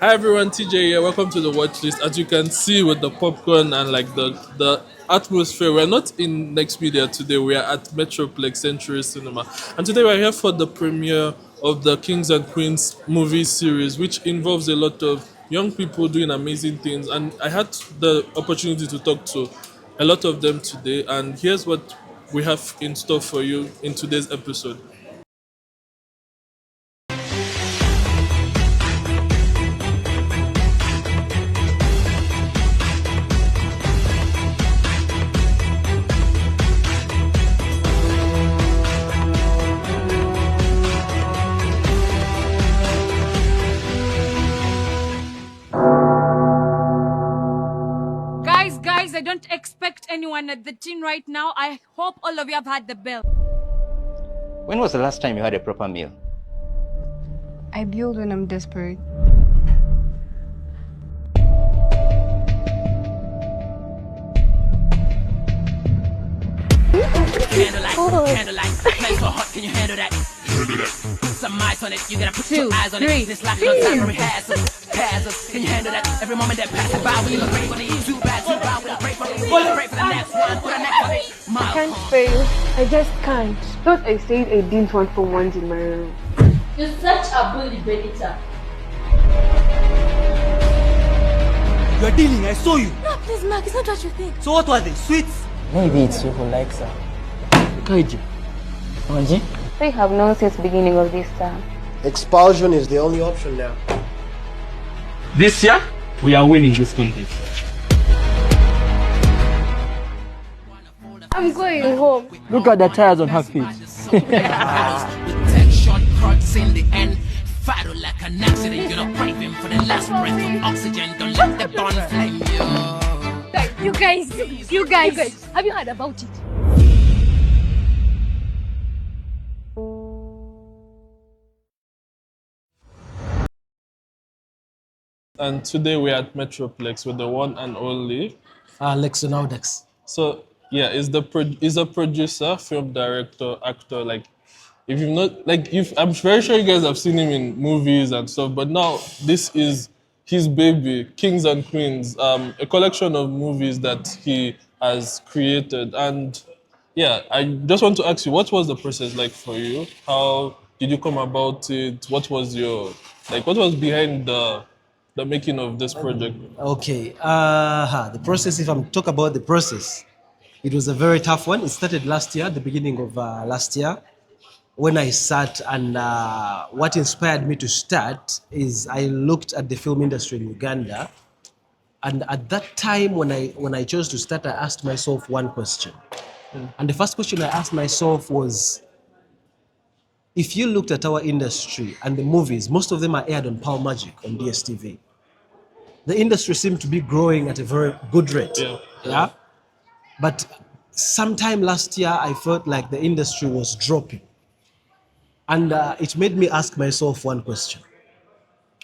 Hi everyone, TJ here. Welcome to the watch list. As you can see with the popcorn and like the atmosphere, we're not in Next Media today. We are at Metroplex Century Cinema, and today we're here for the premiere of the Kings and Queens movie series, which involves a lot of young people doing amazing things. And I had the opportunity to talk to a lot of them today, and here's what we have in store for you in today's episode. Guys, I don't expect anyone at the team right now. I hope all of you have had the bell. When was the last time you had a proper meal? I build when I'm desperate. Candlelight, place so hot, can you handle that? Some eyes on it, you gotta put your eyes on it. This life no time to rehearsal. Can you handle that? Every moment that passes by, we look great for these. Too bad, we'll pray for these. Pray for the next one, put the next one. I can't fail. I just can't. Thought I said I didn't want someone in my room. You're such a bully, Benita. You're dealing, I saw you. No, please, Mark, it's not what you think. So what were they? Sweets? Maybe it's you who likes her. Kaiji. Anji? I have known since beginning of this term. Expulsion is the only option now. This year, we are winning this contest. I'm going home. Look at the tires on her feet. With 10 short cuts in the end. Fight like an accident, you're not craving for the last breath of oxygen. Don't let the bond flame you. You guys, have you heard about it? And today we're at Metroplex with the one and only. Alex and Audax. So yeah, is a producer, film director, actor. Like if you've not like if I'm very sure you guys have seen him in movies and stuff, but now this is his baby, Kings and Queens, a collection of movies that he has created. And yeah, I just want to ask you, what was the process like for you? How did you come about it? What was what was behind the making of this project? Okay. The process, if I'm talk about the process, it was a very tough one. It started last year, the beginning of last year, when I sat and what inspired me to start is I looked at the film industry in Uganda. And at that time, when I chose to start, I asked myself one question. And the first question I asked myself was, if you looked at our industry and the movies, most of them are aired on Power Magic on DSTV. The industry seemed to be growing at a very good rate. Yeah. But sometime last year, I felt like the industry was dropping. And it made me ask myself one question.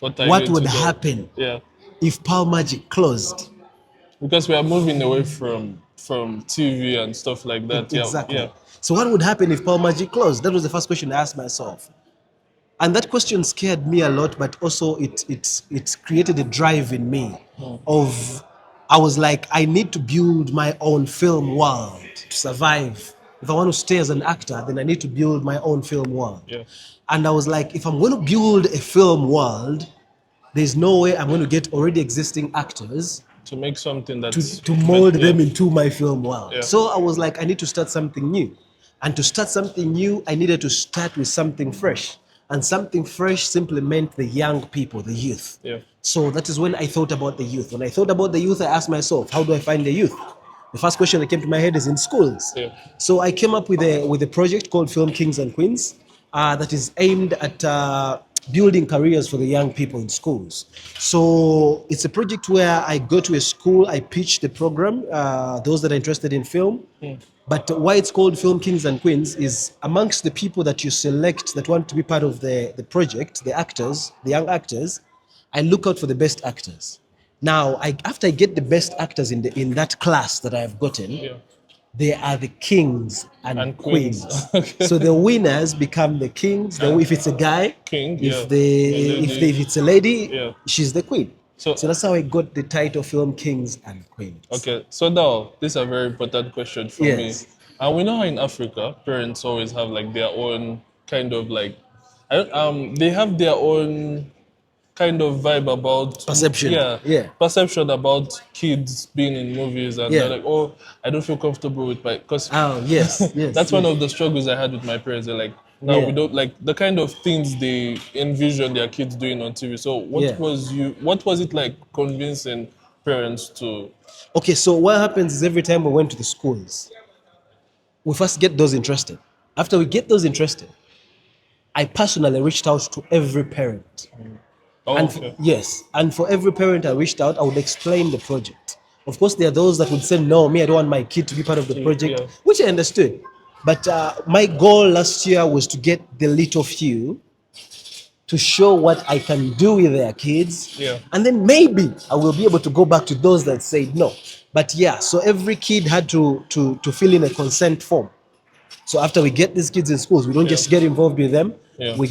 What would happen if Power Magic closed? Because we are moving away from TV and stuff like that. Exactly. Yeah. So what would happen if Power Magic closed? That was the first question I asked myself. And that question scared me a lot, but also it created a drive in me I was like, I need to build my own film world to survive. If I want to stay as an actor, then I need to build my own film world. Yeah. And I was like, if I'm going to build a film world, there's no way I'm going to get already existing actors To make something that's to mold them into my film world. Yeah. So I was like, I need to start something new. And to start something new, I needed to start with something fresh. And something fresh simply meant the young people, the youth. Yeah. So that is when I thought about the youth. When I thought about the youth, I asked myself, how do I find the youth? The first question that came to my head is in schools. Yeah. So I came up with a project called Film Kings and Queens that is aimed at building careers for the young people in schools. So it's a project where I go to a school, I pitch the program, those that are interested in film. But why it's called Film Kings and Queens is amongst the people that you select that want to be part of the project, the actors, the young actors, I look out for the best actors. Now, after I get the best actors in that class that I have gotten, they are the kings and queens. queens. Okay. So the winners become the kings. If it's a guy, King, if yeah. if it's a lady, Yeah. she's the queen. So- So that's how I got the title film Kings and Queens. Okay, so now this is a very important question for me. Yes. And we know how in Africa, parents always have like their own kind of like, they have their own kind of vibe about Perception. Yeah. perception about kids being in movies, and Yeah. they're like, oh, I don't feel comfortable with my, because Oh yes, yes. that's one yes. of the struggles I had with my parents. They're like, no, we Yeah. don't like the kind of things they envision their kids doing on TV. So Yeah. what was it like convincing parents to? Okay, so what happens is every time we went to the schools, we first get those interested. After we get those interested, I personally reached out to every parent. Oh, And okay. yes, and for every parent I reached out, I would explain the project. Of course, there are those that would say, no, me, I don't want my kid to be part of the project, yeah. which I understood. But my goal last year was to get the little few to show what I can do with their kids. Yeah. And then maybe I will be able to go back to those that said no. But yeah, so every kid had to fill in a consent form. So after we get these kids in schools, we don't just get involved with them. Yeah. We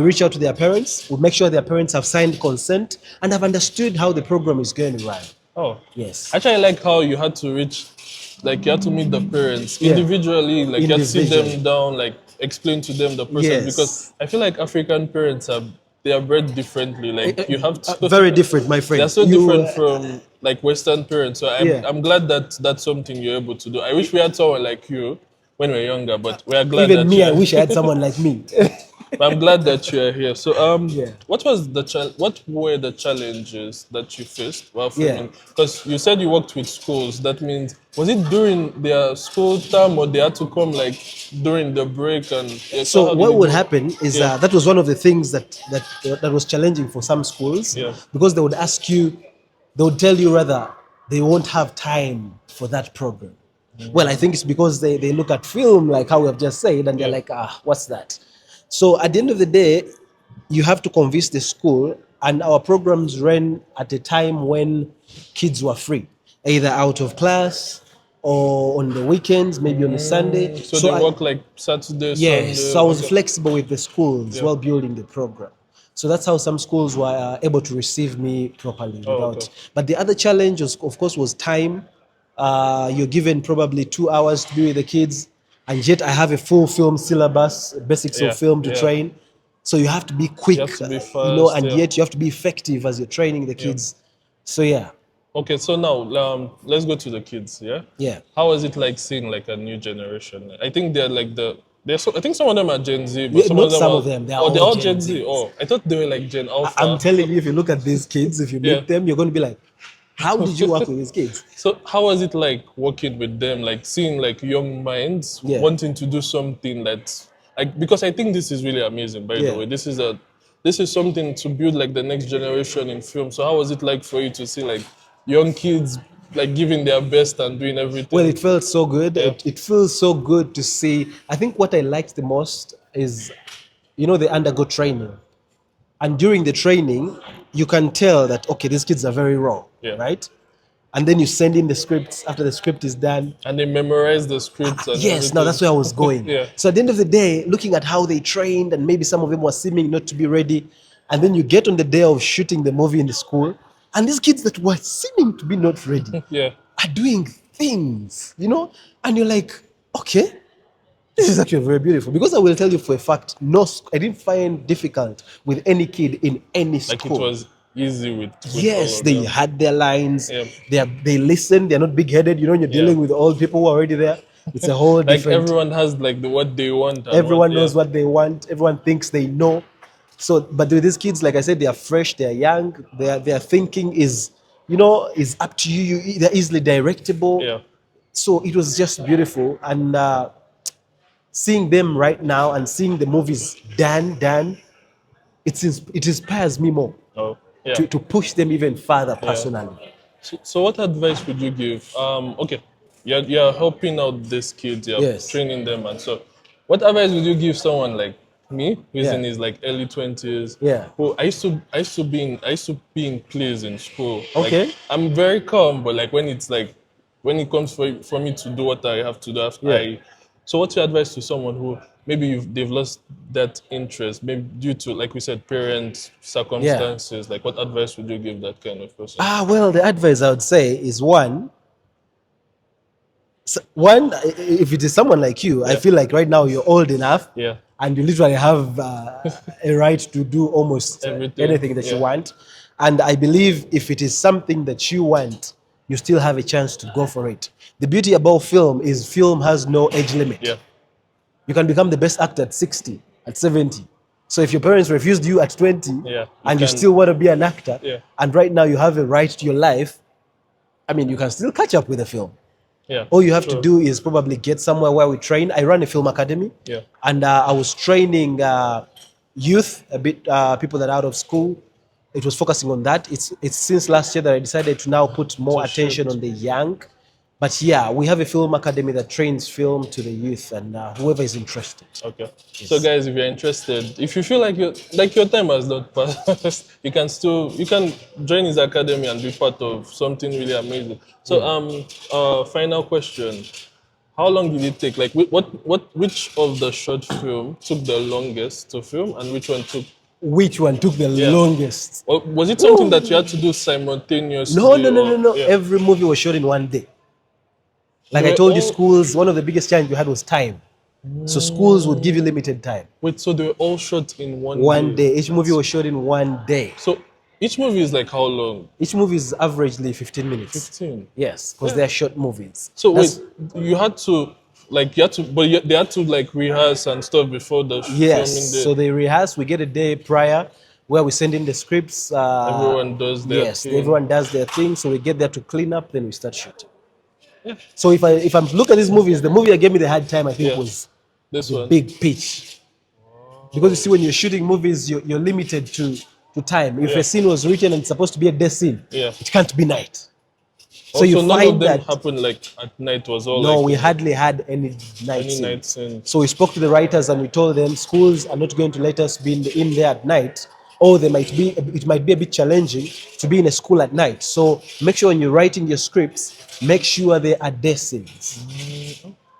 reach out to their parents. We make sure their parents have signed consent and have understood how the program is going to run. Oh, Yes. actually, I like how you had to you had to meet the parents Yeah. individually, like you had to sit Individually. them down, like explain to them the process, Yes. because I feel like African parents they are bred differently. Like you have to Very different, my friend. They're so You, different from like Western parents. So Yeah. I'm glad that that's something you're able to do. I wish we had someone like you when we were younger, but we are glad Even that me, I you're- wish I had someone like me. but I'm glad that you're here. So Yeah. what were the challenges that you faced while Yeah. filming? Because you said you worked with schools. That means was it during their school time, or they had to come like during the break? And yeah, So how did what it would go? happen is Yeah. that was one of the things that was challenging for some schools, Yeah. because they would ask you, they would tell you rather they won't have time for that program. Well, I think it's because they look at film like how we have just said, and they're Yeah. like, what's that? So at the end of the day, you have to convince the school, and our programs ran at a time when kids were free, either out of class or on the weekends, maybe on a Sunday. So they I- work like Saturday, Yes, Sunday. so I was okay. flexible with the schools Yeah. while building the program. So that's how some schools were able to receive me properly. Oh, Without. okay. But the other challenge, of course, was time. You're given probably 2 hours to be with the kids, and yet I have a full film syllabus, basics Yeah, of film to yeah. train. So you have to be quick, You have to be and fast, yeah. yet you have to be effective as you're training the kids. So yeah, Okay, so now let's go to the kids. Yeah. yeah. How was it like seeing like a new generation? I think they're like I think some of them are Gen Z, but Yeah, some not of them some are, of them, they are oh, they're all all Gen Gen Z. Zs. Oh, I thought they were like Gen Alpha. I'm telling you, if you look at these kids, if you meet Yeah. them, you're going to be like, how did you work with these kids? So how was it like working with them, like seeing like young minds Yeah. wanting to do something that's like, because I think this is really amazing, by Yeah. the way. This is something to build like the next generation in film. So how was it like for you to see like young kids like giving their best and doing everything? Well, it felt so good. Yeah. It feels so good to see. I think what I liked the most is, they undergo training. And during the training, you can tell that, okay, these kids are very raw, Yeah. right? And then you send in the scripts after the script is done. And they memorize the scripts and Yes, now that's where I was going. Yeah. So at the end of the day, looking at how they trained, and maybe some of them were seeming not to be ready, and then you get on the day of shooting the movie in the school, and these kids that were seeming to be not ready Yeah. are doing things, and you're like, okay, this is actually very beautiful. Because I will tell you for a fact, I didn't find difficult with any kid in any Like school. it was easy with Yes, all of they them. had their lines. Yeah. They listen. They're not big-headed. You're dealing with old people who are already there. It's a whole Like different. everyone has like what they want. And Everyone knows yeah. what they want. Everyone thinks they know. So, but with these kids, like I said, they are fresh. They are young. Their thinking is up to you. They're easily directable. Yeah. So it was just beautiful, and seeing them right now and seeing the movies done, it inspires me more Oh, yeah. to push them even further personally. So what advice would you give? Okay, you're helping out these kids, you're Yes. training them, and so what advice would you give someone like me, who's Yeah. in his like early 20s? Yeah. Who I used to be in plays in school. Okay. Like, I'm very calm, but like when it's like when it comes for me to do what I have to do, Yeah. so what's your advice to someone who maybe they've lost that interest, maybe due to, like we said, parents, circumstances? Like, what advice would you give that kind of person? Well, the advice I would say is one, if it is someone like you, I Yeah. feel like right now you're old enough Yeah. and you literally have a right to do almost Everything, anything that you yeah. want. And I believe if it is something that you want, you still have a chance to go for it. The beauty about film is film has no age limit. Yeah. You can become the best actor at 60, at 70. So if your parents refused you at 20 Yeah, and you can- still want to be an actor, Yeah. and right now you have a right to your life, I mean, you can still catch up with the film. Yeah. All you have to Sure. do is probably get somewhere where we train. I run a film academy, Yeah. and I was training youth, a bit people that are out of school. It was focusing on that. It's since last year that I decided to now put more To attention shoot. on the young. But yeah, we have a film academy that trains film to the youth and whoever is interested. Okay. So guys, if you're interested, if you feel like your time has not passed, you can join his academy and be part of something really amazing. So final question. How long did it take? Like which of the short film took the longest to film and which one took Which one took the longest? or was it something that you had to do simultaneously? No. Yeah. Every movie was shot in one day. Like They I were told you, all- schools, one of the biggest challenges we had was time. So schools would give you limited time. Wait, so they were all shot in One day. Each movie was shot in one day. So each movie is like how long? Each movie is averagely 15 minutes. 15. Yes, because they're short movies. So That's- wait, they had to like rehearse and stuff before the filming Yes, day. so they rehearse. We get a day prior where we send in the scripts. Everyone does their Yes, thing. everyone does their thing. So we get there to clean up, then we start shooting. So if I'm look at these movies, the movie that gave me the hard time, I think, Yeah. was This the one. big pitch. Because you see, when you're shooting movies, you're limited to time. If Yeah. a scene was written and it's supposed to be a day scene, Yeah. it can't be night. So Also, you none of find them that happened like at night. Was all no, like we hardly had any night any scenes. night scene. So we spoke to the writers and we told them schools are not going to let us be in there at night, or it might be a bit challenging to be in a school at night. So make sure when you're writing your scripts, make sure they are day scenes.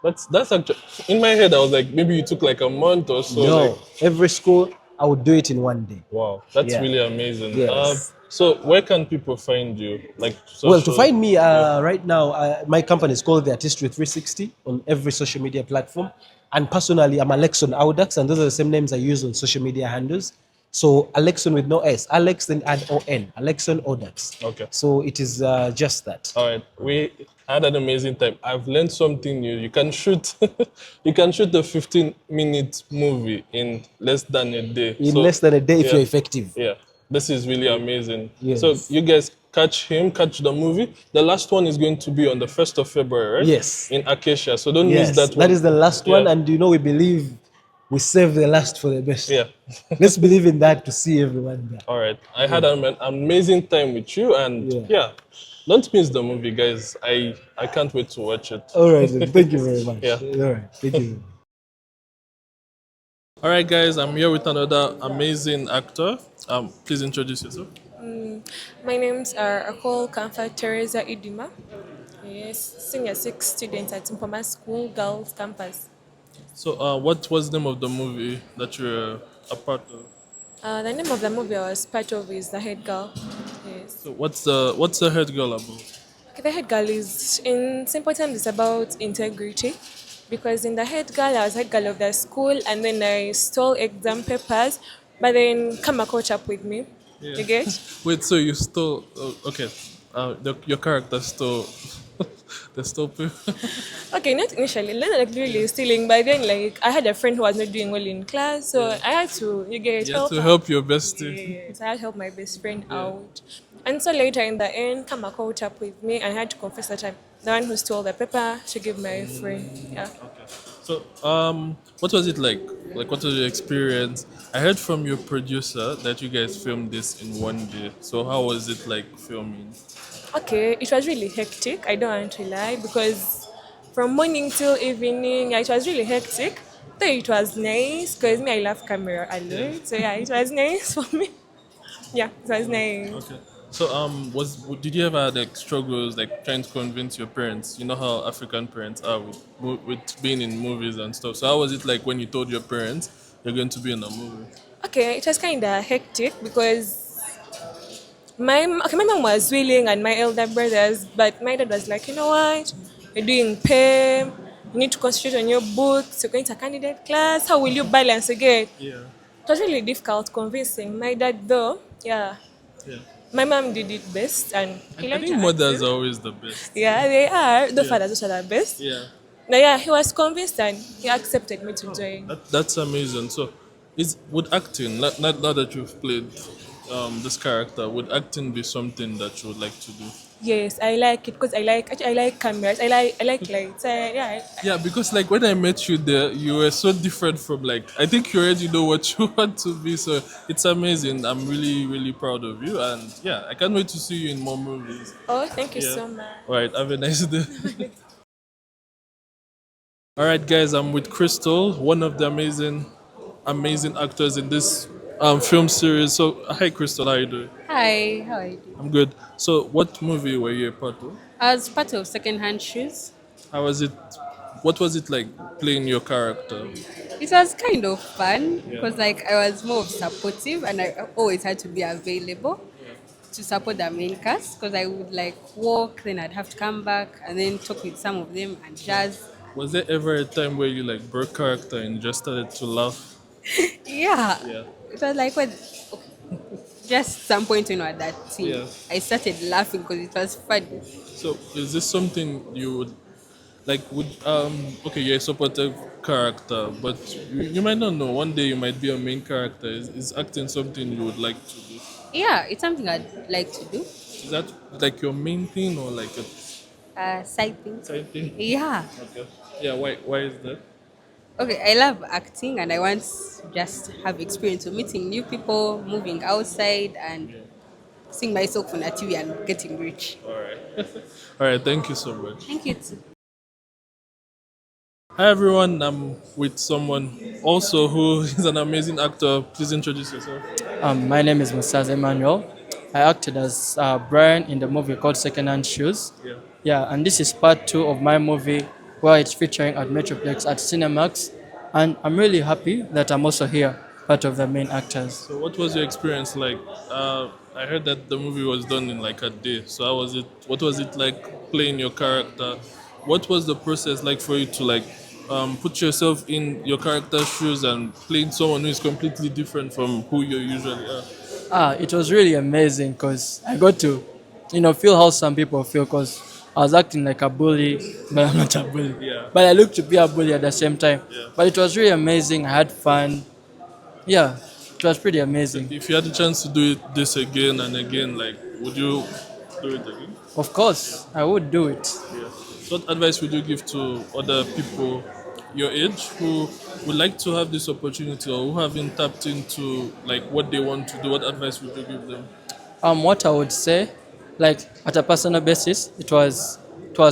That's actually in my head. I was like, maybe you took like a month or so. No, Like, every school I would do it in one day. wow, that's Yeah. really amazing. Yes. So where can people find you? Like, Well, to social- find me right now, my company is called the Artistry 360 on every social media platform. And personally, I'm Alexon Audax, and those are the same names I use on social media handles. So Alexon with no S, Alex then add ON, Alexon Audax. Okay. So it is just that. All right, we had an amazing time. I've learned something new. You can shoot, you can shoot a 15-minute movie in less than a day. In less than a day if yeah. you're effective. Yeah, this is really amazing. Yes. So you guys catch the movie. The last one is going to be on the 1st of February, right? Yes. In Acacia. So don't Yes, miss that one. that is the last one, Yeah. and we believe we save the last for the best. Yeah. Let's believe in that to see everyone there. All right. I had an amazing time with you, and yeah, don't miss the movie, guys. I can't wait to watch it. All right, then. Thank you very much. Yeah. All right, thank you. All right, guys. I'm here with another amazing actor. Please introduce yourself. My names are Akol Kamfa Teresa Idima. Yes, senior 6 student at Impoma School Girls Campus. So, what was the name of the movie that you're a part of? The name of the movie I was part of is The Head Girl. Yes. So, what's the head girl about? Okay, The Head Girl is, in simple terms, it's about integrity. Because in The Head Girl, I was head girl of the school, and then I stole exam papers, but then Kama caught up with me. You get? Wait, so you stole? Okay, your character stole. They stole people. Okay, not initially, not like really stealing, but then like I had a friend who was not doing well in class, so I had to You had to her. help your bestie. Yes, I had to help my best friend out. And so later in the end, Kama caught up with me and I had to confess that I'm the one who stole the paper to give my friend. Yeah. So, what was it like? Like, what was your experience? I heard from your producer that you guys filmed this in one day. So, how was it like filming? Okay, it was really hectic. I don't want to lie because from morning till evening, yeah, it was really hectic. Though it was nice because me, I love camera a lot. So yeah, it was nice for me. Yeah, it was nice. Okay. So did you ever have like struggles like trying to convince your parents? You know how African parents are with with being in movies and stuff. So how was it like when you told your parents you're going to be in a movie? Okay, it was kind of hectic because my mom was willing and my elder brothers, but my dad was like, you know what, you're doing PEM, you need to concentrate on your books, you're going to a candidate class, how will you balance again? Yeah, It was really difficult convincing my dad though. Yeah, yeah. my mom did it best and he I learned to think mothers acting. are always the best. Yeah, they are. The Yeah, fathers also are the best. yeah. But yeah, he was convinced and he accepted me to join. That's amazing. So, is would acting now that you've played this character, would acting be something that you would like to do? Yes, I like it because I like cameras. I like lights. Yeah. Yeah, because like when I met you there, you were so different from like I think you already know what you want to be. So it's amazing. I'm really proud of you, and yeah, I can't wait to see you in more movies. Oh, thank you Yeah. so much. All right. Have a nice day. All right, guys. I'm with Crystal, one of the amazing actors in this film series. So hi, Crystal. How you doing? Hi, how are you doing? I'm good. So what movie were you a part of? I was part of Secondhand Shoes. How was it? What was it like playing your character? It was kind of fun Yeah. because like I was more of supportive and I always had to be available to support the main cast because I would like walk, then I'd have to come back and then talk with some of them and jazz. Was there ever a time where you like broke character and just started to laugh? Yeah, Yeah. it was like when just some point when we were at that team, Yeah. I started laughing because it was funny. So is this something you would like would okay, you're a supportive character, but you might not know. One day you might be a main character. Is acting something you would like to do? Yeah, it's something I'd like to do. Is that like your main thing or like a Side thing. side thing? Yeah. Okay. Yeah, why is that? Okay, I love acting and I want to just have experience of meeting new people, moving outside and seeing myself on a TV and getting rich. Alright. Alright, thank you so much. Thank you too. Hi everyone, I'm with someone also who is an amazing actor. Please introduce yourself. My name is Musaz Emmanuel. I acted as Brian in the movie called Secondhand Shoes. Yeah. Yeah, and this is part 2 of my movie where it's featuring at Metroplex at Cinemax. And I'm really happy that I'm also here, part of the main actors. So what was your experience like? I heard that the movie was done in like a day. So how was it? What was it like playing your character? What was the process like for you to like put yourself in your character's shoes and playing someone who is completely different from who you usually are? It was really amazing because I got to, feel how some people feel because I was acting like a bully, but I'm not a bully. Yeah. But I look to be a bully at the same time. Yeah. But it was really amazing. I had fun. Yeah, it was pretty amazing. If you had the chance to do this again and again, like, would you do it again? Of course, I would do it. Yeah. So what advice would you give to other people your age who would like to have this opportunity or who haven't tapped into like what they want to do? What advice would you give them? What I would say, like at a personal basis, it was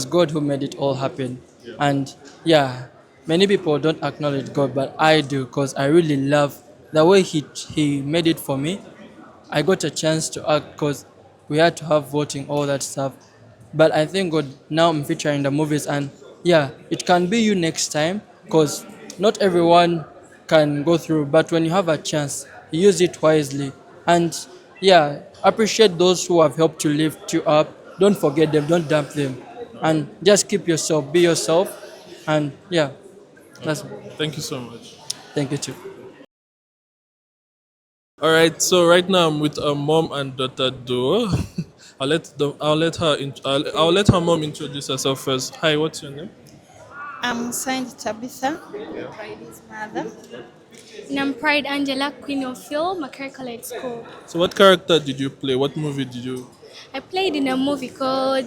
God who made it all happen. Yeah. And yeah, many people don't acknowledge God, but I do because I really love the way he made it for me. I got a chance to act because we had to have voting, all that stuff. But I thank God now I'm featuring the movies, and yeah, it can be you next time because not everyone can go through. But when you have a chance, use it wisely. And yeah, appreciate those who have helped to lift you up. Don't forget them, don't dump them. And just keep yourself, be yourself. And yeah, that's Thank you so much. thank you too. All right, so right now I'm with a mom and daughter duo. I'll let her mom introduce herself first. Hi, what's your name? I'm signed Tabitha, Friday's mother. And I'm Pride Angela, Queen of Film, Macquarie College School. So what character did you play? What movie did you? I played in a movie called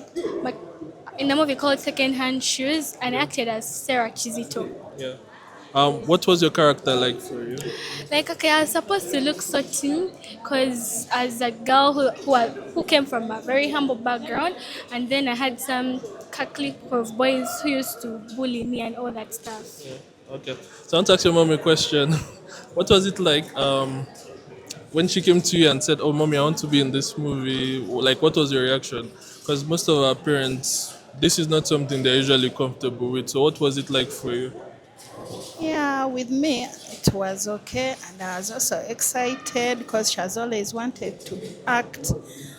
Secondhand Shoes and I acted as Sarah Chizito. Yeah. What was your character like for you? Like, okay, I was supposed to look so teen because as a girl who came from a very humble background, and then I had some clique of boys who used to bully me and all that stuff. Yeah. Okay. So I want to ask your mom a question. What was it like when she came to you and said, "Oh, mommy, I want to be in this movie," like, what was your reaction? Because most of our parents, this is not something they're usually comfortable with. So, what was it like for you? Yeah, with me, it was okay. And I was also excited because she has always wanted to act.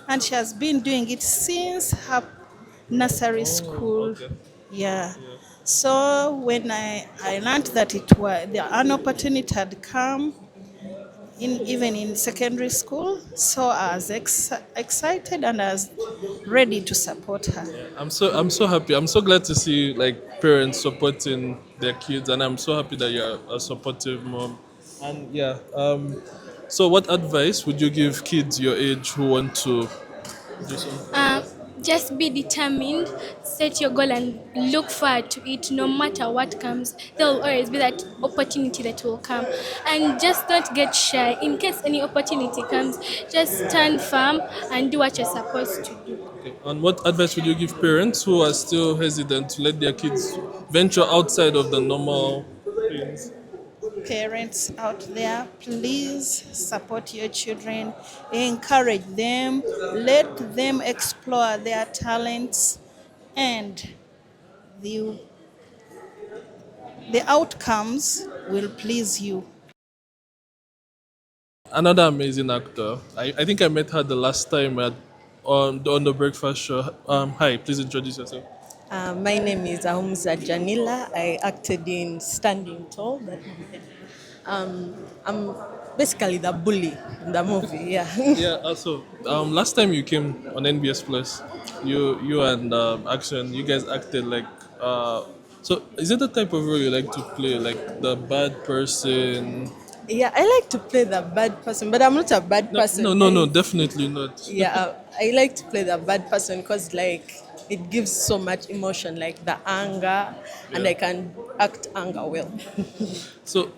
And she has been doing it since her nursery school. Okay. Yeah. So when I learned that an opportunity had come, even in secondary school, so I was excited and I was ready to support her. I'm so happy. I'm so glad to see like parents supporting their kids, and I'm so happy that you're a supportive mom. And yeah, so what advice would you give kids your age who want to do something? Um, just be determined, set your goal, and look forward to it no matter what comes. There will always be that opportunity that will come. And just don't get shy. In case any opportunity comes, just stand firm and do what you're supposed to do. Okay. And what advice would you give parents who are still hesitant to let their kids venture outside of the normal things? Parents out there, please support your children, encourage them, let them explore their talents, and the, the outcomes will please you. Another amazing actor. I think I met her the last time at on the breakfast show. Hi, please introduce yourself. My name is Ahumza Janila. I acted in Standing Tall. I'm basically the bully in the movie. Yeah. Yeah. Also, last time you came on NBS Plus, you and Action, you guys acted like. So, is it the type of role you like to play, like the bad person? Yeah, I like to play the bad person, but I'm not a bad person. No, definitely not. Yeah, I like to play the bad person because like it gives so much emotion, like the anger, and Yeah. I can act anger well. So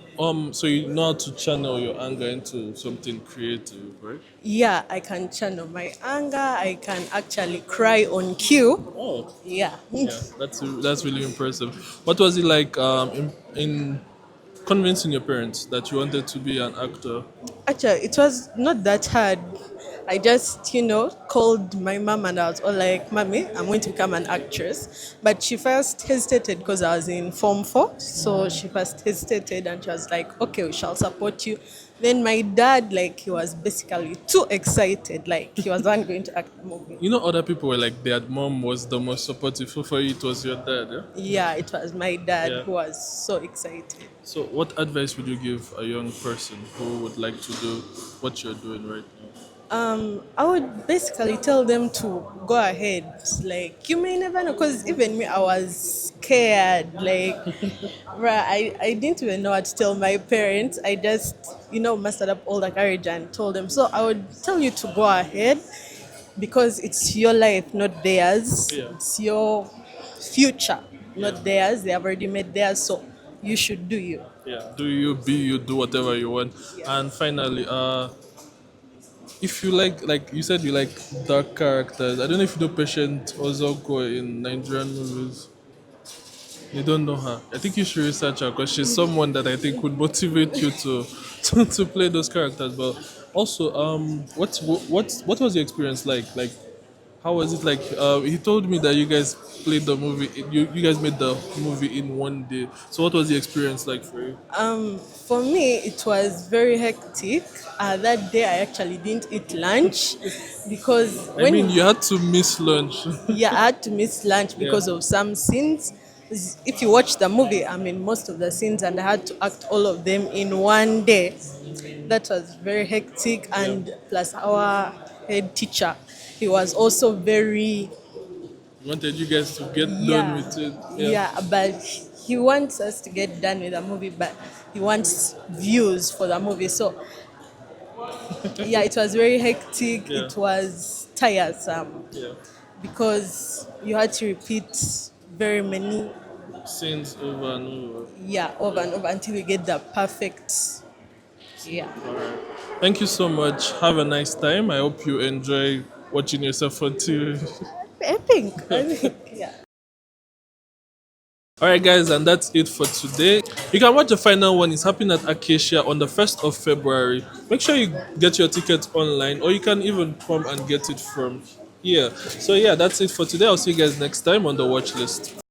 you know how to channel your anger into something creative, right? Yeah, I can channel my anger. I can actually cry on cue. Oh, Yeah. yeah, that's really impressive. What was it like in convincing your parents that you wanted to be an actor? Actually, it was not that hard. I just, called my mom and I was all like, Mommy, I'm going to become an actress. But she first hesitated because I was in Form 4. So she first hesitated and she was like, okay, we shall support you. Then my dad, like, he was basically too excited. Like, he was not going to act the movie. You know, other people were like, their mom was the most supportive. So for you, it was your dad, yeah? Yeah, it was my dad Yeah. who was so excited. So what advice would you give a young person who would like to do what you're doing right now? I would basically tell them to go ahead. Like, you may never know, because even me, I was scared. Like, bruh, I didn't even know what to tell my parents. I just, mustered up all the courage and told them. So I would tell you to go ahead because it's your life, not theirs. Yeah. It's your future, not theirs. They have already made theirs, so you should do you. Yeah, do you, be you, do whatever you want. And finally, if you like you said you like dark characters, I don't know if you know Patient Ozoko in Nigerian movies. You don't know her. I think you should research her because she's someone that I think would motivate you to play those characters. But also, what was your experience like? Like, how was it like? He told me that you guys played the movie. You guys made the movie in one day. So what was the experience like for you? For me, it was very hectic. That day, I actually didn't eat lunch because I mean, you had to miss lunch. yeah, I had to miss lunch because of some scenes. If you watch the movie, I mean, most of the scenes, and I had to act all of them in one day. That was very hectic, and plus our head teacher, he was also very Wanted you guys to get done with it. yeah, but he wants us to get done with the movie, but he wants views for the movie. So yeah, it was very hectic. Yeah. It was tiresome Yeah. because you had to repeat very many Scenes over and over. over and over until you get the perfect Alright. Thank you so much. Have a nice time. I hope you enjoy watching yourself on TV. I think yeah. Alright guys, and that's it for today. You can watch the final one. It's happening at Acacia on the 1st of February. Make sure you get your tickets online, or you can even come and get it from here. So yeah, that's it for today. I'll see you guys next time on the watch list.